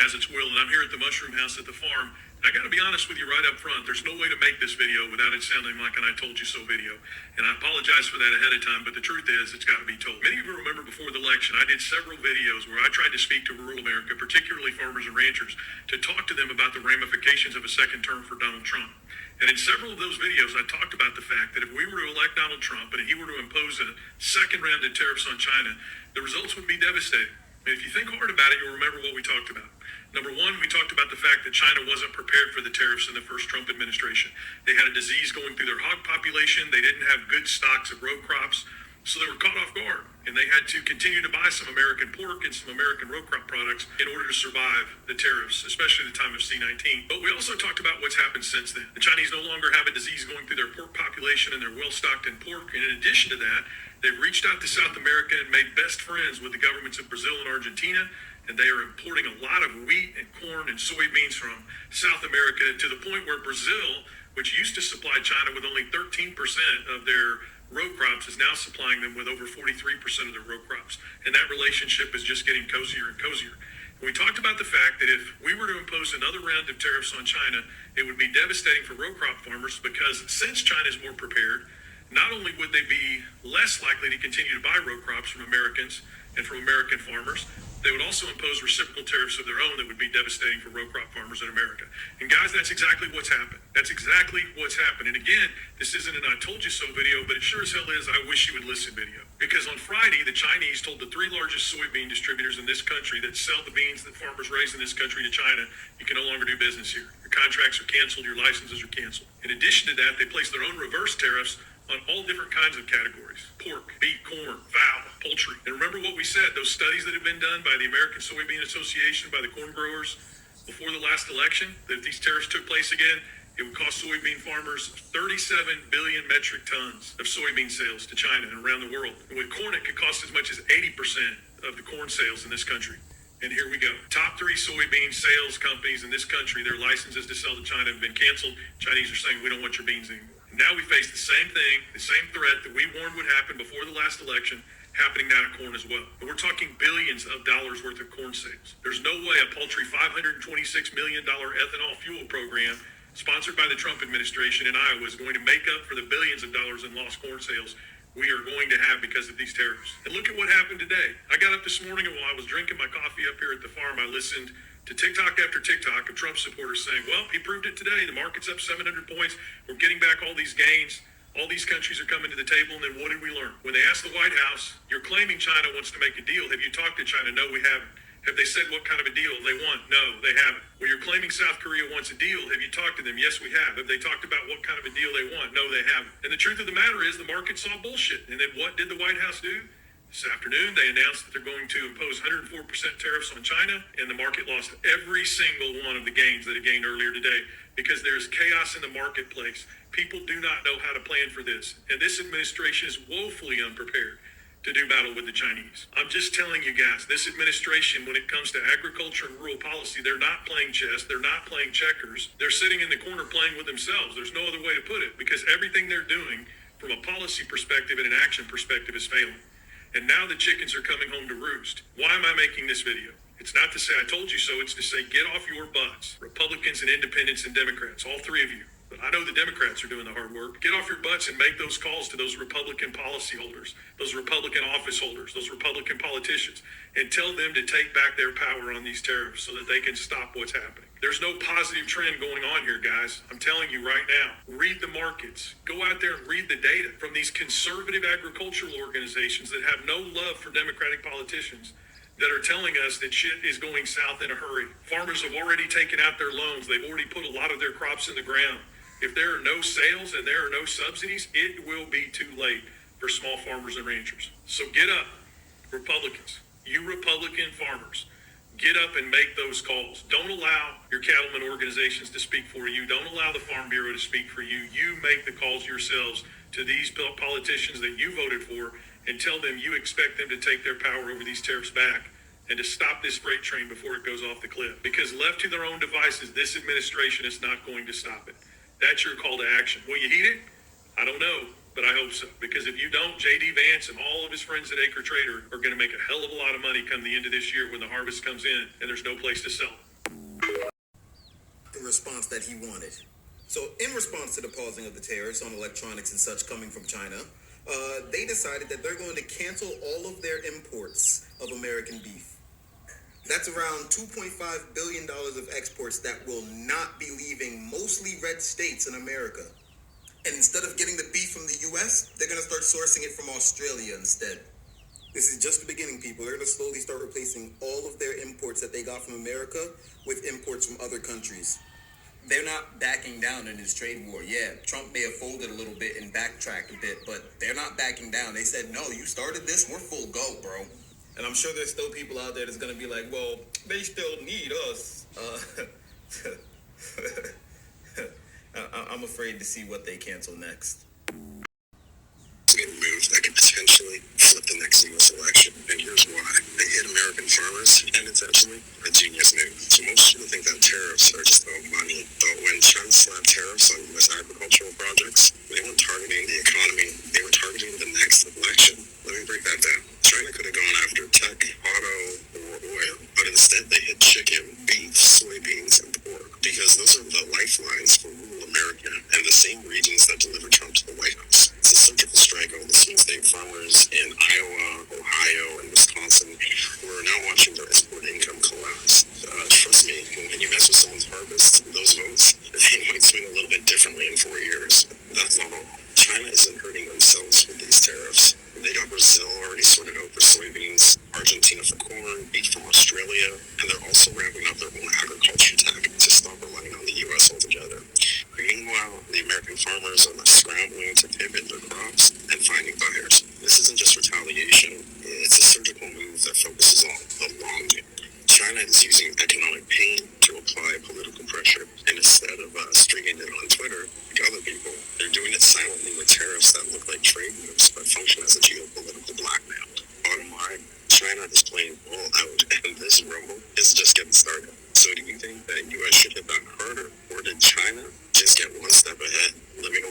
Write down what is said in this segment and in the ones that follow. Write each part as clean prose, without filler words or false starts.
as its will, and I'm here at the Mushroom House at the farm. I got to be honest with you right up front. There's no way to make this video without it sounding like an I told you so video. And I apologize for that ahead of time, but the truth is, it's got to be told. Many of you remember before the election, I did several videos where I tried to speak to rural America, particularly farmers and ranchers, to talk to them about the ramifications of a second term for Donald Trump. And in several of those videos, I talked about the fact that if we were to elect Donald Trump and he were to impose a second round of tariffs on China, the results would be devastating. And if you think hard about it, you'll remember what we talked about. Number one, we talked about the fact that China wasn't prepared for the tariffs in the first Trump administration. They had a disease going through their hog population. They didn't have good stocks of row crops, so they were caught off guard. And they had to continue to buy some American pork and some American row crop products in order to survive the tariffs, especially at the time of C-19. But we also talked about what's happened since then. The Chinese no longer have a disease going through their pork population, and they're well-stocked in pork. And in addition to that, they've reached out to South America and made best friends with the governments of Brazil and Argentina, and they are importing a lot of wheat and corn and soybeans from South America to the point where Brazil, which used to supply China with only 13% of their row crops, is now supplying them with over 43% of their row crops. And that relationship is just getting cozier and cozier. And we talked about the fact that if we were to impose another round of tariffs on China, it would be devastating for row crop farmers because since China is more prepared, not only would they be less likely to continue to buy row crops from Americans and from American farmers, they would also impose reciprocal tariffs of their own that would be devastating for row crop farmers in America. And guys, that's exactly what's happened. That's exactly what's happened. And again, this isn't an I told you so video, but it sure as hell is I wish you would listen video. Because on Friday, the Chinese told the three largest soybean distributors in this country that sell the beans that farmers raise in this country to China, you can no longer do business here. Your contracts are canceled, your licenses are canceled. In addition to that, they placed their own reverse tariffs on all different kinds of categories: pork, beef, corn, fowl, poultry. And remember what we said, those studies that have been done by the American Soybean Association, by the corn growers before the last election, that if these tariffs took place again, it would cost soybean farmers 37 billion metric tons of soybean sales to China and around the world. And with corn, it could cost as much as 80% of the corn sales in this country. And here we go. Top three soybean sales companies in this country, their licenses to sell to China have been canceled. Chinese are saying, we don't want your beans anymore. Now we face the same thing, the same threat that we warned would happen before the last election, happening now to corn as well. And we're talking billions of dollars worth of corn sales. There's no way a paltry $526 million ethanol fuel program sponsored by the Trump administration in Iowa is going to make up for the billions of dollars in lost corn sales we are going to have because of these tariffs. And look at what happened today. I got up this morning and while I was drinking my coffee up here at the farm, I listened to TikTok after TikTok of Trump supporters saying, well, he proved it today. The market's up 700 points. We're getting back all these gains. All these countries are coming to the table. And then what did we learn? When they asked the White House, you're claiming China wants to make a deal. Have you talked to China? No, we haven't. Have they said what kind of a deal they want? No, they haven't. Well, you're claiming South Korea wants a deal. Have you talked to them? Yes, we have. Have they talked about what kind of a deal they want? No, they haven't. And the truth of the matter is the market saw bullshit. And then what did the White House do? This afternoon, they announced that they're going to impose 104% tariffs on China, and the market lost every single one of the gains that it gained earlier today because there's chaos in the marketplace. People do not know how to plan for this, and this administration is woefully unprepared to do battle with the Chinese. I'm just telling you guys, this administration, when it comes to agriculture and rural policy, they're not playing chess, they're not playing checkers. They're sitting in the corner playing with themselves. There's no other way to put it, because everything they're doing from a policy perspective and an action perspective is failing. And now the chickens are coming home to roost. Why am I making this video? It's not to say I told you so. It's to say get off your butts. Republicans and independents and Democrats, all three of you. But I know the Democrats are doing the hard work. Get off your butts and make those calls to those Republican policyholders, those Republican office holders, those Republican politicians, and tell them to take back their power on these tariffs so that they can stop what's happening. There's no positive trend going on here, guys. I'm telling you right now. Read the markets. Go out there and read the data from these conservative agricultural organizations that have no love for Democratic politicians that are telling us that shit is going south in a hurry. Farmers have already taken out their loans. They've already put a lot of their crops in the ground. If there are no sales and there are no subsidies, it will be too late for small farmers and ranchers. So get up, Republicans. You Republican farmers. Get up and make those calls. Don't allow your cattlemen organizations to speak for you. Don't allow the Farm Bureau to speak for you. You make the calls yourselves to these politicians that you voted for and tell them you expect them to take their power over these tariffs back and to stop this freight train before it goes off the cliff. Because left to their own devices, this administration is not going to stop it. That's your call to action. Will you heed it? I don't know. But I hope so, because if you don't, J.D. Vance and all of his friends at Acre Trader are going to make a hell of a lot of money come the end of this year when the harvest comes in and there's no place to sell it. The response that he wanted. So in response to the pausing of the tariffs on electronics and such coming from China, they decided that they're going to cancel all of their imports of American beef. That's around $2.5 billion of exports that will not be leaving mostly red states in America. And instead of getting the beef from the U.S., they're going to start sourcing it from Australia instead. This is just the beginning, people. They're going to slowly start replacing all of their imports that they got from America with imports from other countries. They're not backing down in this trade war. Yeah, Trump may have folded a little bit and backtracked a bit, but they're not backing down. They said, no, you started this, we're full go, bro. And I'm sure there's still people out there that's going to be like, well, they still need us. I'm afraid to see what they cancel next. Move that could potentially flip the next U.S. election, and here's why. They hit American farmers, and it's actually a genius move. So most people think that tariffs are just about money, but when China slapped tariffs on U.S. agricultural projects, they weren't targeting the economy, they were targeting the next election. Let me break that down. China could have gone after tech, auto, or oil, but instead they hit chicken, beef, soybeans, and pork, because those are the lifelines for rural America and the same regions that delivered Trump to the White House. It's a surgical strike on the swing state farmers in Iowa, Ohio, and Wisconsin who are now watching their export income collapse. Trust me, when you mess with someone's harvest, those votes, they might swing a little bit differently in 4 years. That's not all. China isn't hurting themselves with these tariffs. They got Brazil already sorted out for soybeans, Argentina for corn, beef from Australia, and they're also ramping up their own agriculture tech to stop relying on the U.S. altogether. Meanwhile, the American farmers are scrambling to pivot their crops and finding buyers. This isn't just retaliation, it's a surgical move that focuses on the long game. China is using economic pain to apply political pressure, and instead of stringing it on Twitter like other people, they're doing it silently with tariffs that look like trade moves but function as a geopolitical blackmail. Bottom line, China is playing all out, and this rumble is just getting started. So do you think that U.S. should hit back harder, or did China just get one step ahead? Let me know.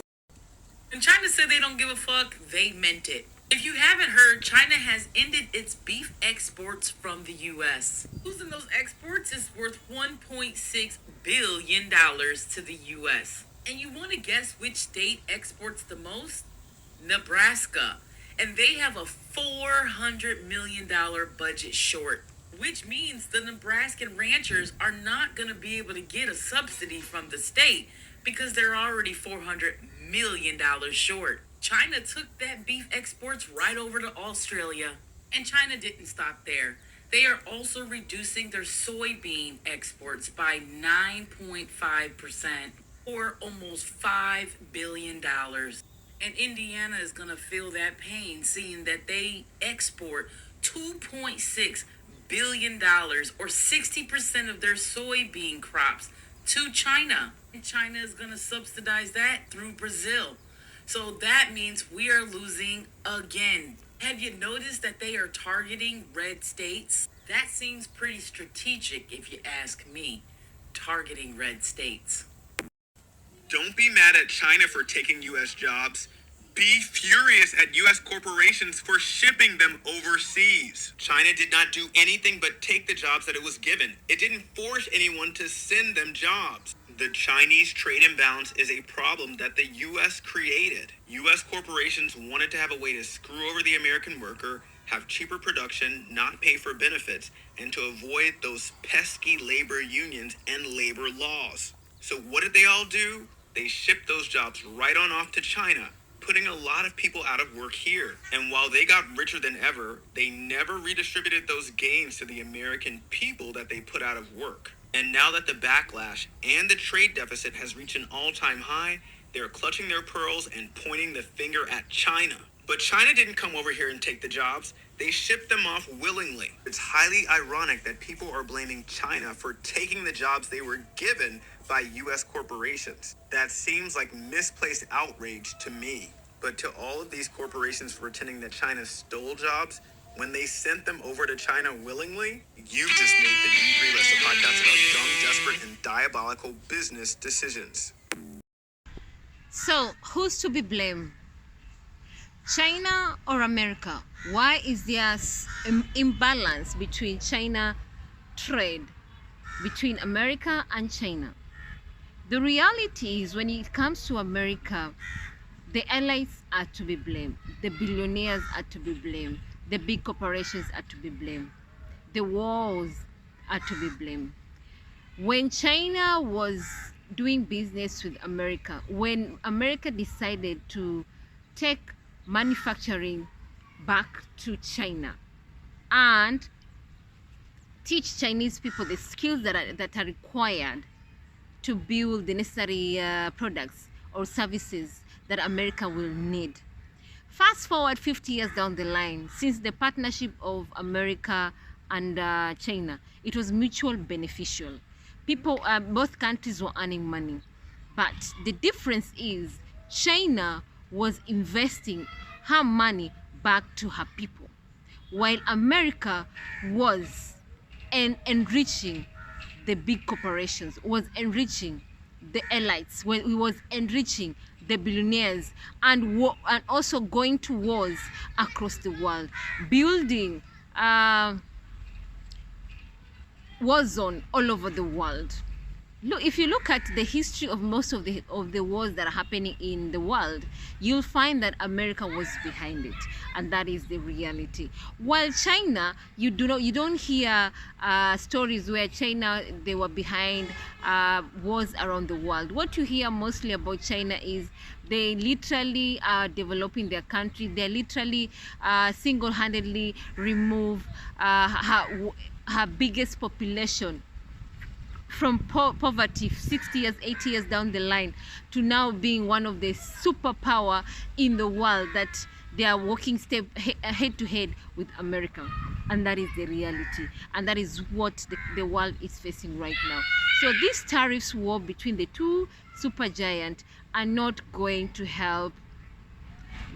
When China said they don't give a fuck, they meant it. If you haven't heard, China has ended its beef exports from the U.S. Losing those exports is worth $1.6 billion to the U.S. And you want to guess which state exports the most? Nebraska. And they have a $400 million budget short, which means the Nebraskan ranchers are not going to be able to get a subsidy from the state because they're already $400 million short. China took that beef exports right over to Australia. And China didn't stop there. They are also reducing their soybean exports by 9.5%, or almost $5 billion. And Indiana is going to feel that pain, seeing that they export $2.6 billion, or 60% of their soybean crops, to China. And China is going to subsidize that through Brazil. So that means we are losing again. Have you noticed that they are targeting red states? That seems pretty strategic if you ask me, targeting red states. Don't be mad at China for taking U.S. jobs. Be furious at U.S. corporations for shipping them overseas. China did not do anything but take the jobs that it was given. It didn't force anyone to send them jobs. The Chinese trade imbalance is a problem that the U.S. created. U.S. corporations wanted to have a way to screw over the American worker, have cheaper production, not pay for benefits, and to avoid those pesky labor unions and labor laws. So what did they all do? They shipped those jobs right on off to China, putting a lot of people out of work here. And while they got richer than ever, they never redistributed those gains to the American people that they put out of work. And now that the backlash and the trade deficit has reached an all-time high, they're clutching their pearls and pointing the finger at China. But China didn't come over here and take the jobs. They shipped them off willingly. It's highly ironic that people are blaming China for taking the jobs they were given by U.S. corporations. That seems like misplaced outrage to me. But to all of these corporations pretending that China stole jobs, when they sent them over to China willingly, you just made the D3 List, a podcast about dumb, desperate, and diabolical business decisions. So, who's to be blamed? China or America? Why is there imbalance between China trade between America and China? The reality is, when it comes to America, the elites are to be blamed, the billionaires are to be blamed, the big corporations are to be blamed, the wars are to be blamed. When China was doing business with America, when America decided to take manufacturing back to China and teach Chinese people the skills that are required to build the necessary products or services that America will need. Fast forward 50 years down the line, since the partnership of America and China, it was mutual beneficial. People, both countries were earning money. But the difference is China was investing her money back to her people, while America was enriching the big corporations, was enriching the elites, when it was enriching the billionaires, and also going to wars across the world, building war zone all over the world. Look, if you look at the history of most of the wars that are happening in the world, you'll find that America was behind it, and that is the reality. While China, you don't hear stories where China, they were behind wars around the world. What you hear mostly about China is they literally are developing their country. They literally single-handedly remove her biggest population from poverty 60 years, 80 years down the line, to now being one of the superpower in the world, that they are walking step head to head with America. And that is the reality, and that is what the world is facing right now. So this tariffs war between the two supergiants are not going to help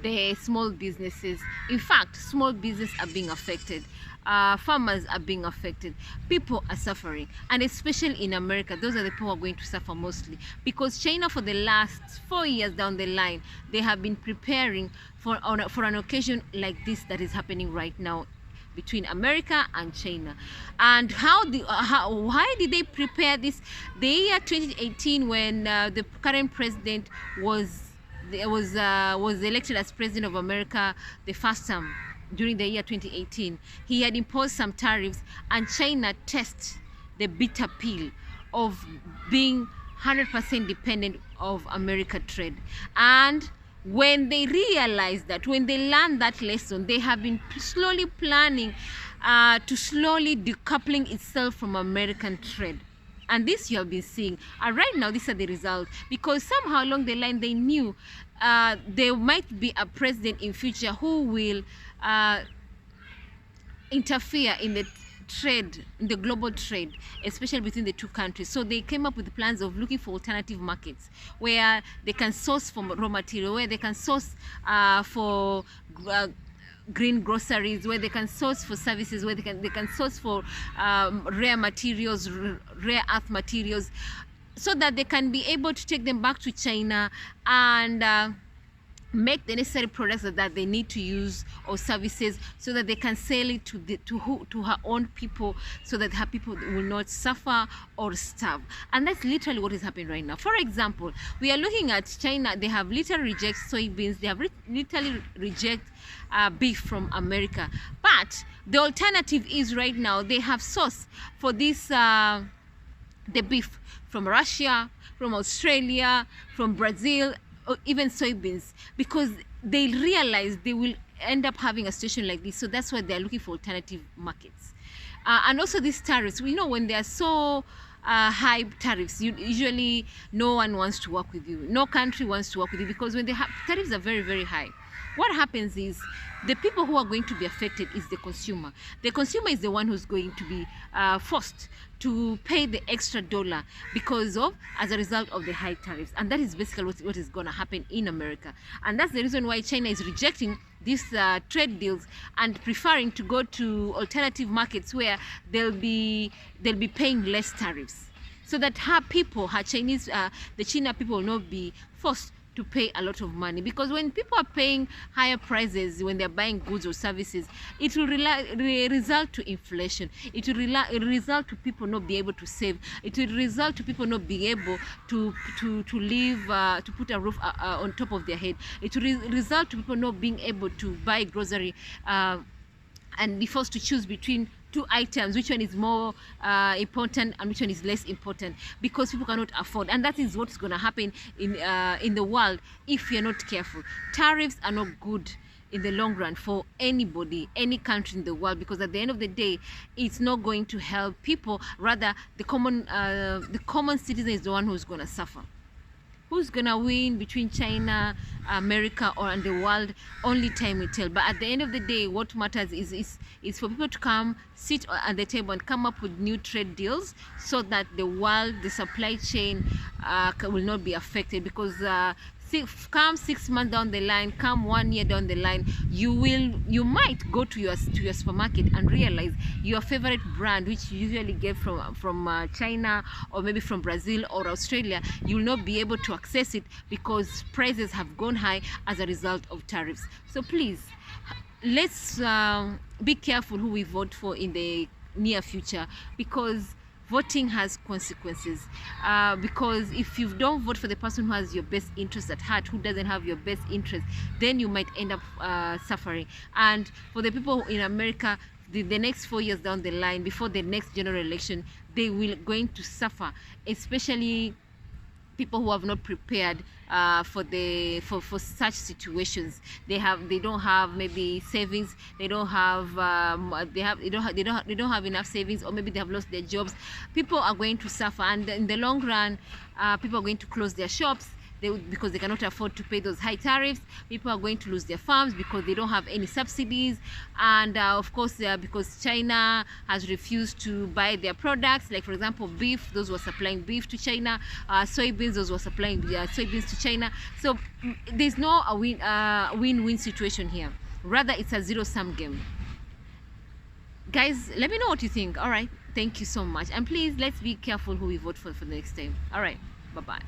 the small businesses. In fact, small businesses are being affected. Farmers are being affected. People are suffering, and especially in America, those are the people who are going to suffer mostly, because China, for the last 4 years down the line, they have been preparing for an occasion like this that is happening right now between America and China. And why did they prepare this? The year 2018, when the current president was elected as president of America the first time, during the year 2018, he had imposed some tariffs, and China tasted the bitter pill of being 100% dependent of American trade. And when they realized that, when they learned that lesson, they have been slowly planning to slowly decoupling itself from American trade. And this you have been seeing. And right now, these are the results, because somehow along the line they knew there might be a president in future who will interfere in the trade, in the global trade, especially between the two countries. So they came up with plans of looking for alternative markets where they can source for raw material, where they can source for green groceries, where they can source for services, where they can source for rare materials, rare earth materials, so that they can be able to take them back to China and make the necessary products that they need to use, or services, so that they can sell it to her own people, so that her people will not suffer or starve. And that's literally what is happening right now. For example, we are looking at China. They have literally rejected soybeans. They have literally rejected beef from America. But the alternative is, right now they have source for this the beef from Russia, from Australia, from Brazil, or even soybeans, because they realize they will end up having a situation like this. So that's why they're looking for alternative markets. And also these tariffs, we know when they are so high tariffs, usually no one wants to work with you. No country wants to work with you, because when the tariffs are very, very high, what happens is the people who are going to be affected is the consumer. The consumer is the one who's going to be forced to pay the extra dollar as a result of the high tariffs. And that is basically what is going to happen in America. And that's the reason why China is rejecting these trade deals and preferring to go to alternative markets where they'll be paying less tariffs, so that her people, the China people, will not be forced to pay a lot of money, because when people are paying higher prices when they're buying goods or services, it will result to inflation. It will result to people not be able to save. It will result to people not being able to live, to put a roof on top of their head. It will result to people not being able to buy grocery and be forced to choose between two items, which one is more important and which one is less important, because people cannot afford. And that is what's going to happen in the world if you're not careful. Tariffs are not good in the long run for anybody, any country in the world, because at the end of the day, it's not going to help people. Rather, the common citizen is the one who's going to suffer. Who's gonna win between China, America, or and the world? Only time will tell. But at the end of the day, what matters is for people to come, sit at the table, and come up with new trade deals, so that the world, the supply chain, will not be affected. Because come 6 months down the line, come 1 year down the line, you might go to your supermarket and realize your favorite brand, which you usually get from China or maybe from Brazil or Australia, you will not be able to access it because prices have gone high as a result of tariffs. So please, let's be careful who we vote for in the near future, because voting has consequences. Because if you don't vote for the person who has your best interest at heart, who doesn't have your best interest, then you might end up suffering. And for the people in America, the next 4 years down the line, before the next general election, they will going to suffer, especially people who have not prepared for such situations. They don't have maybe savings. They don't have enough savings, or maybe they have lost their jobs. People are going to suffer, and in the long run, people are going to close their shops. Because they cannot afford to pay those high tariffs. People are going to lose their farms because they don't have any subsidies. And of course, because China has refused to buy their products, like for example beef, those who are supplying beef to China, soybeans, those who are supplying soybeans to China. So there's no win-win situation here. Rather, it's a zero-sum game. Guys, let me know what you think. All right, thank you so much, and please, let's be careful who we vote for the next time. All right, bye-bye.